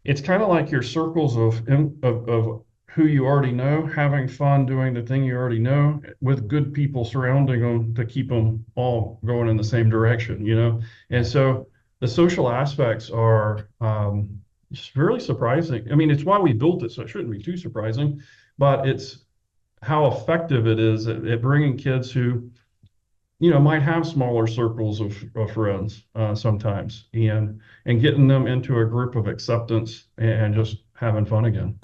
it's kind of like your circles of who you already know, having fun doing the thing you already know with good people surrounding them to keep them all going in the same direction, you know? And Yeah. so the social aspects are just really surprising. I mean, it's why we built it, so it shouldn't be too surprising, but it's how effective it is at bringing kids who might have smaller circles of friends sometimes, and getting them into a group of acceptance and just having fun again.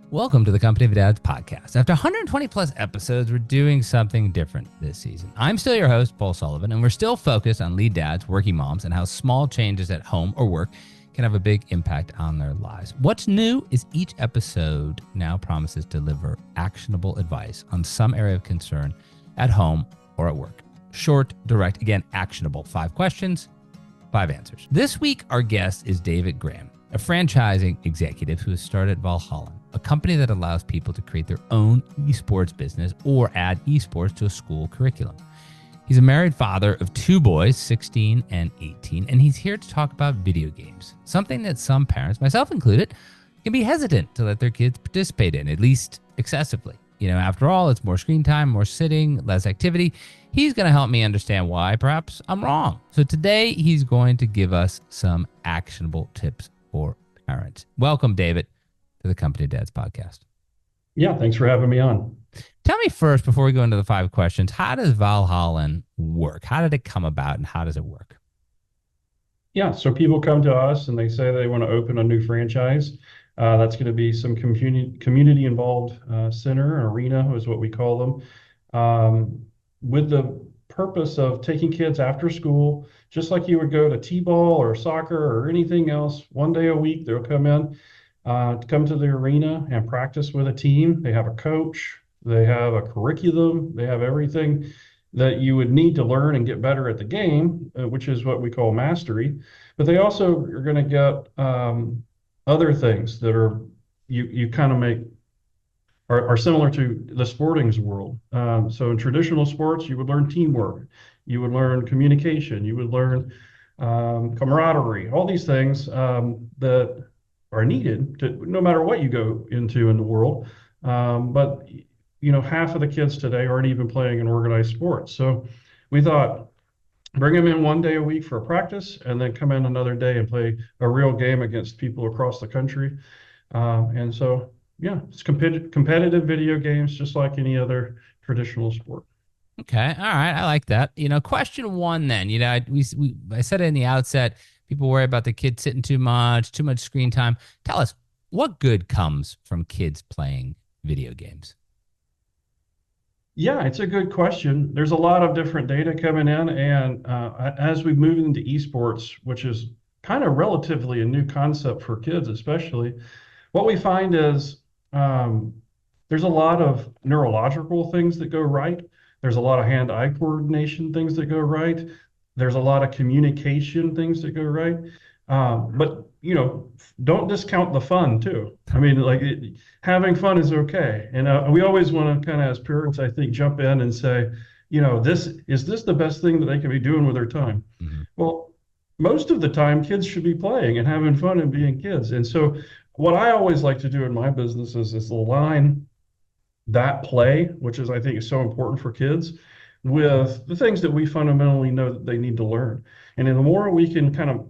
Welcome to the Company of Dads podcast. After 120 plus episodes, we're doing something different this season. I'm still your host, Paul Sullivan, and we're still focused on lead dads, working moms, and how small changes at home or work can have a big impact on their lives. What's new is each episode now promises to deliver actionable advice on some area of concern at home or at work. Short, direct, again, actionable. 5 questions, 5 answers. This week, our guest is David Graham, a franchising executive who has started Valhalla, a company that allows people to create their own eSports business or add eSports to a school curriculum. He's a married father of 2 boys, 16 and 18, and he's here to talk about video games, something that some parents, myself included, can be hesitant to let their kids participate in, at least excessively. You know, after all, it's more screen time, more sitting, less activity. He's going to help me understand why perhaps I'm wrong. So today he's going to give us some actionable tips for parents. Welcome, David, to the Company of Dads podcast. Yeah, thanks for having me on. Tell me first, before we go into the 5 questions, how does Valhalla work? How did it come about and how does it work? Yeah, so people come to us and they say they want to open a new franchise. That's going to be some community involved center, arena is what we call them, with the purpose of taking kids after school, just like you would go to t-ball or soccer or anything else. One day a week, they'll come in, come to the arena and practice with a team. They have a coach, they have a curriculum, they have everything that you would need to learn and get better at the game, which is what we call mastery. But they also are going to get other things that are you kind of make are similar to the sporting's world. So in traditional sports, you would learn teamwork, you would learn communication, you would learn camaraderie, all these things that are needed to no matter what you go into in the world. But half of the kids today aren't even playing in organized sports. So we thought, bring them in one day a week for a practice, and then come in another day and play a real game against people across the country. And so, yeah, it's competitive video games, just like any other traditional sport. Okay. All right. I like that. Question 1 then. I said it in the outset, people worry about the kids sitting too much screen time. Tell us, what good comes from kids playing video games? Yeah, it's a good question. There's a lot of different data coming in, and as we move into esports, which is kind of relatively a new concept for kids, especially, what we find is there's a lot of neurological things that go right. There's a lot of hand-eye coordination things that go right. There's a lot of communication things that go right. But don't discount the fun too. I mean, like having fun is okay, and we always want to kind of, as parents, I think, jump in and say, this the best thing that they can be doing with their time? Mm-hmm. Well, most of the time, kids should be playing and having fun and being kids. And so, what I always like to do in my business is align that play, which is I think is so important for kids, with the things that we fundamentally know that they need to learn. And then the more we can kind of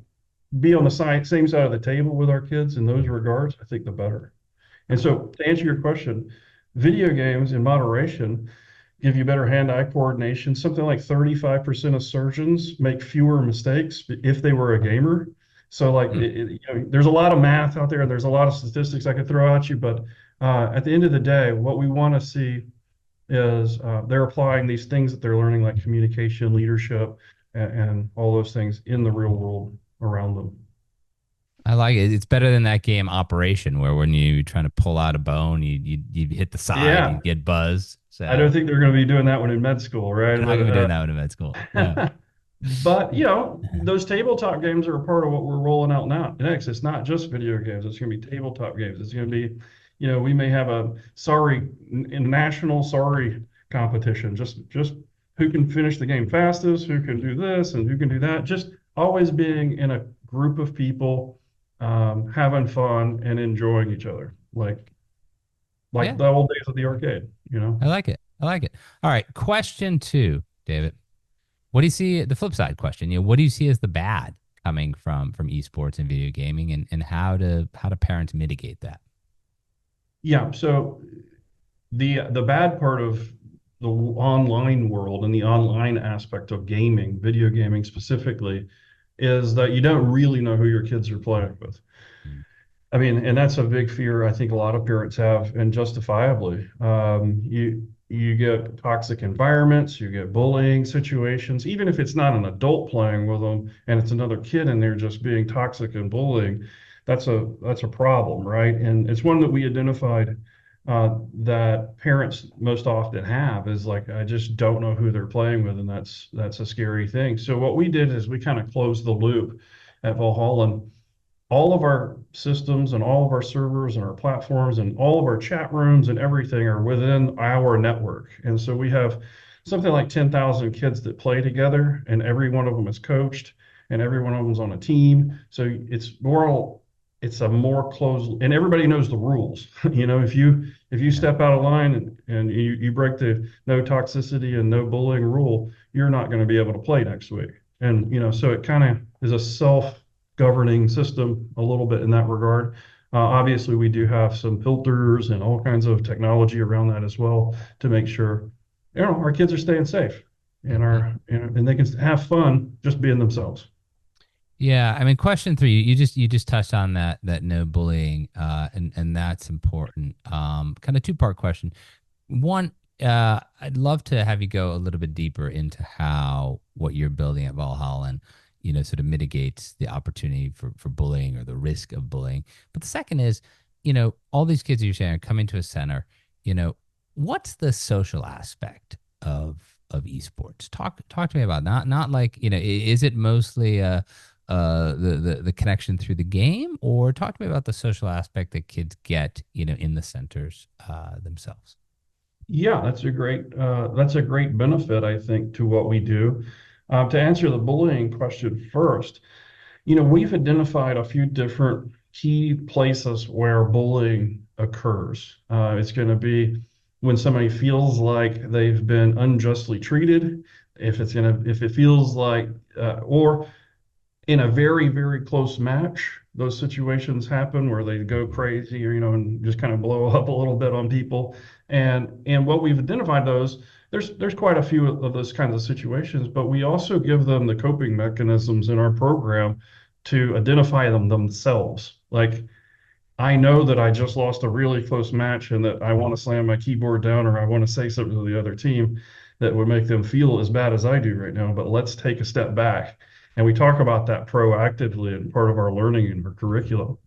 be on the same side of the table with our kids in those regards, I think the better. And so to answer your question, video games in moderation give you better hand-eye coordination. Something like 35% of surgeons make fewer mistakes if they were a gamer. So like there's a lot of math out there and there's a lot of statistics I could throw at you, but at the end of the day, what we want to see is they're applying these things that they're learning, like communication, leadership, and all those things in the real world around them. I like it. It's better than that game Operation, where when you're trying to pull out a bone, you hit the side, you Yeah, get buzzed. I So don't think they're going to be doing that one in med school, right? they're not going to be doing that one in med school. No. But those tabletop games are a part of what we're rolling out now. Next, it's not just video games. It's going to be tabletop games. It's going to be, we may have a national sorry competition. Just who can finish the game fastest, who can do this and who can do that. Just always being in a group of people, having fun and enjoying each other, like Yeah, the old days of the arcade, you know? I like it. I like it. All right. Question two, David. What do you see? The flip side question, what do you see as the bad coming from esports and video gaming, and how do parents mitigate that? Yeah. So the bad part of the online world and the online aspect of gaming, video gaming specifically, is that you don't really know who your kids are playing with. Mm. I mean, and that's a big fear I think a lot of parents have, and justifiably. You get toxic environments, you get bullying situations, even if it's not an adult playing with them and it's another kid in there just being toxic and bullying, that's a problem, right? And it's one that we identified that parents most often have is like, I just don't know who they're playing with, and that's a scary thing. So what we did is we kind of closed the loop at Valhalla. All of our systems and all of our servers and our platforms and all of our chat rooms and everything are within our network. And so we have something like 10,000 kids that play together, and every one of them is coached and every one of them is on a team. So it's a more closed, and everybody knows the rules. If you Yeah. step out of line and you break the no toxicity and no bullying rule, you're not going to be able to play next week. And so it kind of is a self-governing system a little bit in that regard. Obviously, we do have some filters and all kinds of technology around that as well to make sure our kids are staying safe and Mhm. and they can have fun just being themselves. Yeah, I mean, question three, you just touched on that no bullying, and that's important. Kind of two-part question. One, I'd love to have you go a little bit deeper into how what you're building at Valhalla, and sort of mitigates the opportunity for bullying or the risk of bullying. But the second is, all these kids you're saying are coming to a center. You know, what's the social aspect of esports? Talk to me about not like is it mostly the connection through the game, or talk to me about the social aspect that kids get in the centers themselves. Yeah, that's a great benefit, I think, to what we do. To answer the bullying question first, we've identified a few different key places where bullying occurs. It's going to be when somebody feels like they've been unjustly treated, if it feels like, or in a very, very close match, those situations happen where they go crazy, or, and just kind of blow up a little bit on people. And what we've identified there's quite a few of those kinds of situations, but we also give them the coping mechanisms in our program to identify them themselves. Like, I know that I just lost a really close match and that I want to slam my keyboard down or I want to say something to the other team that would make them feel as bad as I do right now, but let's take a step back. And we talk about that proactively in part of our learning and our curriculum.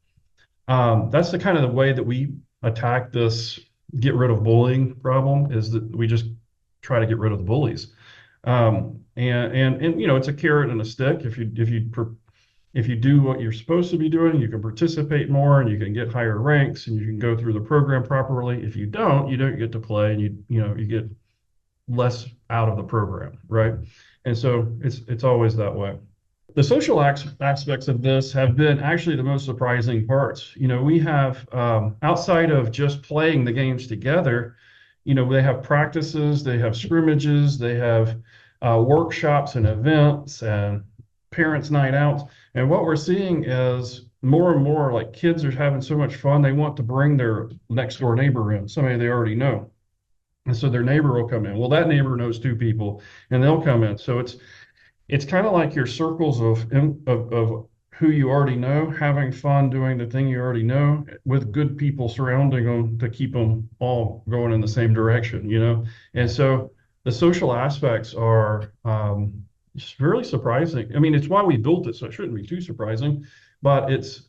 That's the kind of the way that we attack this get rid of bullying problem, is that we just try to get rid of the bullies. And it's a carrot and a stick. If you do what you're supposed to be doing, you can participate more and you can get higher ranks and you can go through the program properly. If you don't get to play, and you get less out of the program, right? And so it's always that way. The social aspects of this have been actually the most surprising parts. We have, outside of just playing the games together, they have practices, they have scrimmages, they have workshops and events and parents' night outs. And what we're seeing is more and more, like, kids are having so much fun, they want to bring their next door neighbor in, somebody they already know. And so their neighbor will come in. Well, that neighbor knows two people, and they'll come in. So it's kind of like your circles of who you already know, having fun doing the thing you already know, with good people surrounding them to keep them all going in the same direction. And Yeah. so the social aspects are just really surprising. I mean, it's why we built it, so it shouldn't be too surprising, but it's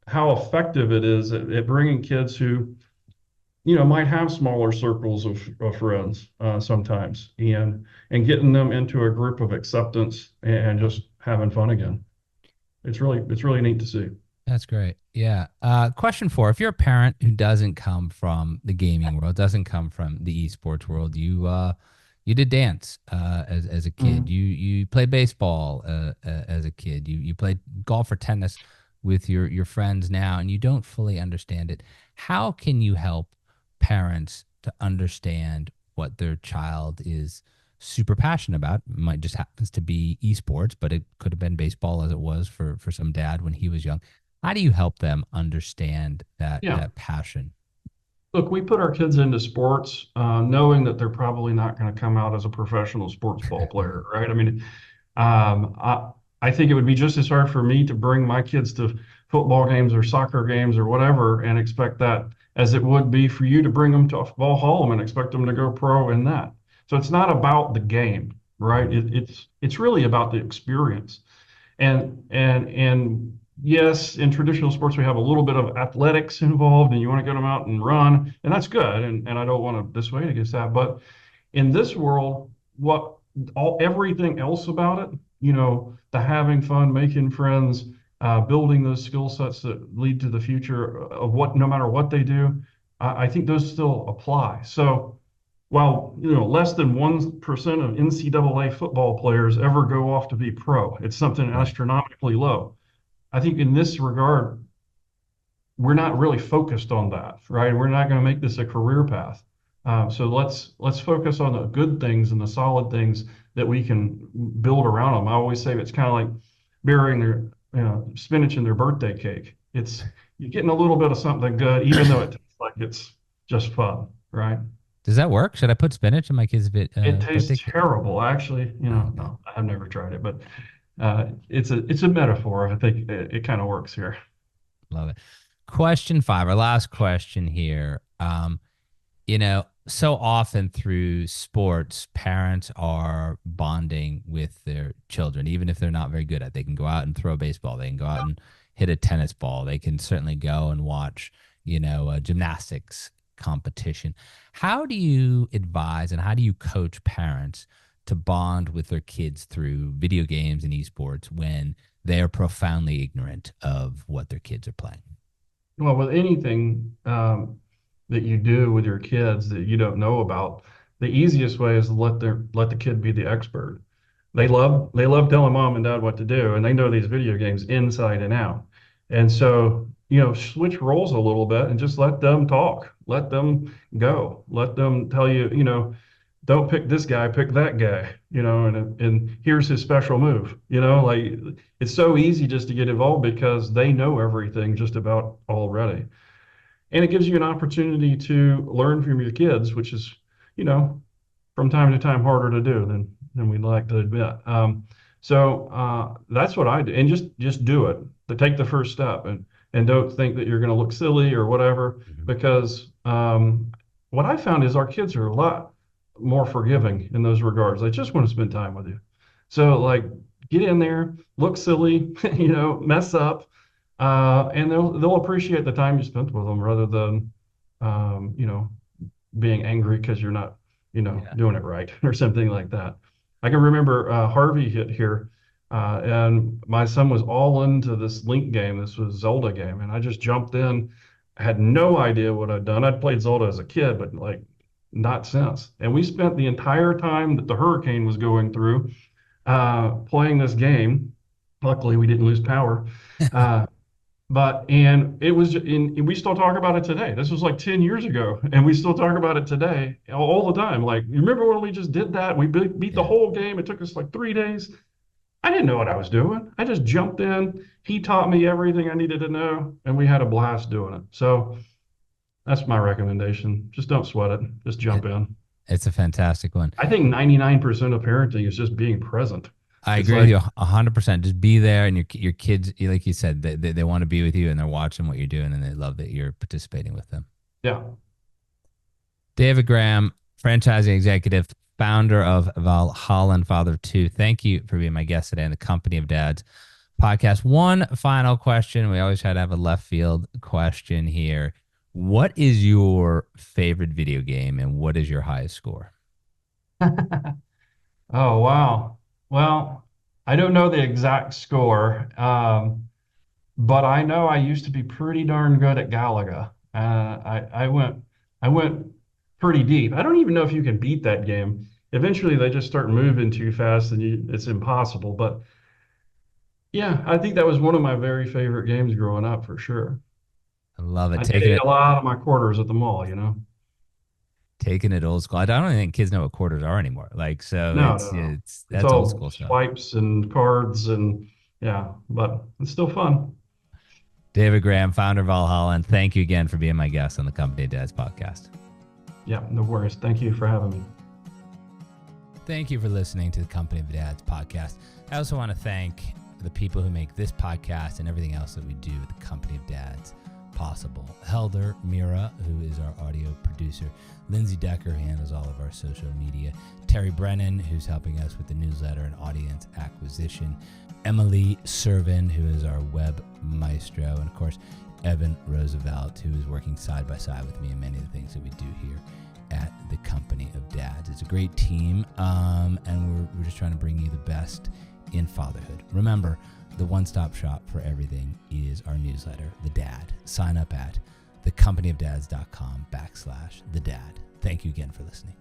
how effective it is at bringing kids who might have smaller circles of friends sometimes, and getting them into a group of acceptance and just having fun again. It's really neat to see. That's great. Yeah. Question four: if you're a parent who doesn't come from the gaming world, doesn't come from the esports world, You did dance as a kid. Mhm. You played baseball as a kid. You played golf or tennis with your friends now, and you don't fully understand it. How can you help parents to understand what their child is super passionate about? It might just happens to be esports, but it could have been baseball as it was for some dad when he was young. How do you help them understand Yeah. that passion? Look, we put our kids into sports, knowing that they're probably not going to come out as a professional sports ball player, right? I mean, um, I, I think it would be just as hard for me to bring my kids to football games or soccer games or whatever and expect that as it would be for you to bring them to a ball hall and expect them to go pro in that. So it's not about the game, right? Mhm. It's really about the experience. And yes, in traditional sports we have a little bit of athletics involved, and you want to get them out and run, and that's good. And I don't want to dissuade against that, but in this world, what all everything else about it, the having fun, making friends, building those skill sets that lead to the future of what, no matter what they do, I think those still apply. So while less than 1% of NCAA football players ever go off to be pro, it's something Right. astronomically low. I think in this regard, we're not really focused on that, right? We're not going to make this a career path. So let's focus on the good things and the solid things that we can build around them. I always say it's kind of like burying their spinach in their birthday cake. It's you're getting a little bit of something good, even though it tastes like it's just fun, right? Does that work? Should I put spinach in my kid's It birthday tastes cake? terrible, actually. Oh, okay. No, I've never tried it, but it's a metaphor. I think it kind of works here. Love it. Question five, our last question here. So often through sports, parents are bonding with their children, even if they're not very good at it. They can go out and throw a baseball. They can go out and hit a tennis ball. They can certainly go and watch, a gymnastics competition. How do you advise and how do you coach parents to bond with their kids through video games and esports when they are profoundly ignorant of what their kids are playing? Well, with anything that you do with your kids that you don't know about, the easiest way is to let the kid be the expert. They love telling mom and dad what to do, and they know these video games inside and out. And so, switch roles a little bit and just let them talk. Let them go. Let them tell you, don't pick this guy, pick that guy, and here's his special move. Like it's so easy just to get involved because they know everything just about already. And it gives you an opportunity to learn from your kids, which is, you know, from time to time harder to do than we'd like to admit. So that's what I do, and just do it. To take the first step, and don't think that you're going to look silly or whatever, Mhm. because what I found is our kids are a lot more forgiving in those regards. They just want to spend time with you. So like, get in there, look silly, mess up, and they'll appreciate the time you spent with them rather than um, you know being angry because you're not, Yeah. doing it right or something like that. I can remember Harvey hit here, and my son was all into this Link game. This was Zelda game, and I just jumped in. I had no idea what I'd done. I'd played Zelda as a kid, but like not since. And we spent the entire time that the hurricane was going through playing this game. Luckily, we didn't lose power. Uh, and it was we still talk about it today. This was like 10 years ago, and we still talk about it today all the time. Like, you remember when we just did that? We beat the Yeah. whole game. It took us like 3 days. I didn't know what I was doing. I just jumped in. He taught me everything I needed to know, and we had a blast doing it. So that's my recommendation. Just don't sweat it. Just jump It, in. it's a fantastic one. I think 99% of parenting is just being present. I It's agree with like, you 100%. Just be there, and your kids, like you said, they want to be with you, and they're watching what you're doing, and they love that you're participating with them. yeah. David Graham, franchising executive, founder of Valhalla and father of two. Thank you for being my guest today in the Company of Dads podcast. One final question. We always try to have a left field question here. What is your favorite video game, and what is your highest score? Oh, wow. Well, I don't know the exact score. But I know I used to be pretty darn good at Galaga. I went pretty deep. I don't even know if you can beat that game. eventually they just start moving too fast and it's impossible. But yeah, I think that was one of my very favorite games growing up for sure. I love it. I did eat a lot of my quarters at the mall, you know? Taking it old school. I don't even think kids know what quarters are anymore. Like, so No, no, no. It's that's old all school stuff. swipes and cards and yeah, but it's still fun. David Graham, founder of Valhalla, and thank you again for being my guest on the Company of Dads podcast. Yeah, no worries. Thank you for having me. Thank you for listening to the Company of Dads podcast. I also want to thank the people who make this podcast and everything else that we do at the Company of Dads possible. Helder Mira, who is our audio producer. Lindsay Decker, who handles all of our social media. Terry Brennan, who's helping us with the newsletter and audience acquisition. Emily Servin, who is our web maestro. And of course, Evan Roosevelt, who is working side by side with me in many of the things that we do here at the Company of Dads. It's a great team, and we're just trying to bring you the best in fatherhood. Remember, the one-stop shop for everything is our newsletter, The Dad. Sign up at thecompanyofdads.com/thedad. Thank you again for listening.